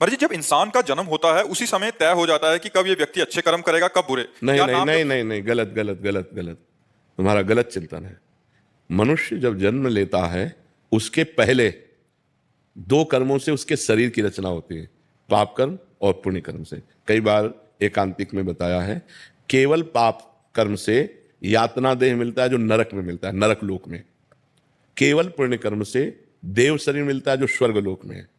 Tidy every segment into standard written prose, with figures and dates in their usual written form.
पर जी जब इंसान का जन्म होता है उसी समय तय हो जाता है कि कब ये व्यक्ति अच्छे कर्म करेगा कब बुरे। नहीं क्या नहीं नाम नहीं नहीं नहीं, गलत गलत गलत गलत। तुम्हारा गलत चिंतन है। मनुष्य जब जन्म लेता है उसके पहले दो कर्मों से उसके शरीर की रचना होती है, पाप कर्म और पुण्य कर्म से। कई बार एकांतिक में बताया है, केवल पाप कर्म से यातना देह मिलता है जो नरक में मिलता है, नरक लोक में। केवल पुण्य कर्म से देव शरीर मिलता है जो स्वर्ग लोक में है।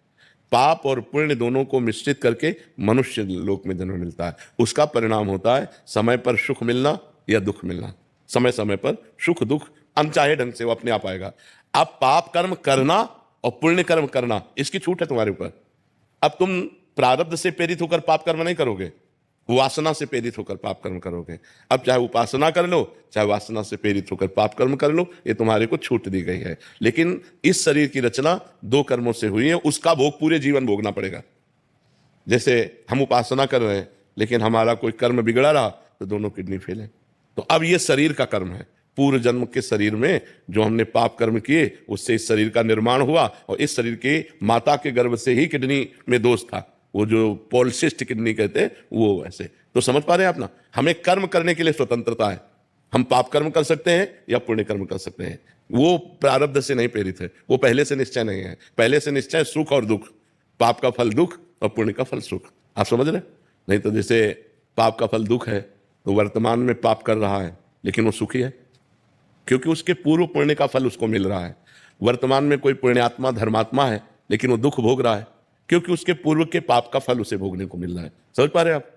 पाप और पुण्य दोनों को मिश्रित करके मनुष्य लोक में जन्म मिलता है। उसका परिणाम होता है समय पर सुख मिलना या दुख मिलना। समय समय पर सुख दुख अनचाहे ढंग से वो अपने आप आएगा। अब पाप कर्म करना और पुण्य कर्म करना, इसकी छूट है तुम्हारे ऊपर। अब तुम प्रारब्ध से प्रेरित होकर पाप कर्म नहीं करोगे, वासना से प्रेरित होकर पाप कर्म करोगे। अब चाहे उपासना कर लो चाहे वासना से प्रेरित होकर पाप कर्म कर लो, ये तुम्हारे को छूट दी गई है। लेकिन इस शरीर की रचना दो कर्मों से हुई है, उसका भोग पूरे जीवन भोगना पड़ेगा। जैसे हम उपासना कर रहे हैं लेकिन हमारा कोई कर्म बिगड़ा रहा तो दोनों किडनी फेल है। तो अब ये शरीर का कर्म है। पूर्व जन्म के शरीर में जो हमने पाप कर्म किए उससे इस शरीर का निर्माण हुआ, और इस शरीर के माता के गर्भ से ही किडनी में दोष था, वो जो पॉलिसिस्ट किडनी कहते हैं वो वैसे। तो समझ पा रहे हैं आप ना, हमें कर्म करने के लिए स्वतंत्रता है। हम पाप कर्म कर सकते हैं या पुण्य कर्म कर सकते हैं। वो प्रारब्ध से नहीं प्रेरित है, वो पहले से निश्चय नहीं है। पहले से निश्चय सुख और दुख, पाप का फल दुख और पुण्य का फल सुख। आप समझ रहे? नहीं तो जैसे पाप का फल दुख है तो वर्तमान में पाप कर रहा है लेकिन वो सुखी है, क्योंकि उसके पूर्व पुण्य का फल उसको मिल रहा है। वर्तमान में कोई पुण्यात्मा धर्मात्मा है लेकिन वो दुख भोग रहा है, क्योंकि उसके पूर्व के पाप का फल उसे भोगने को मिल रहा है। समझ पा रहे हैं आप?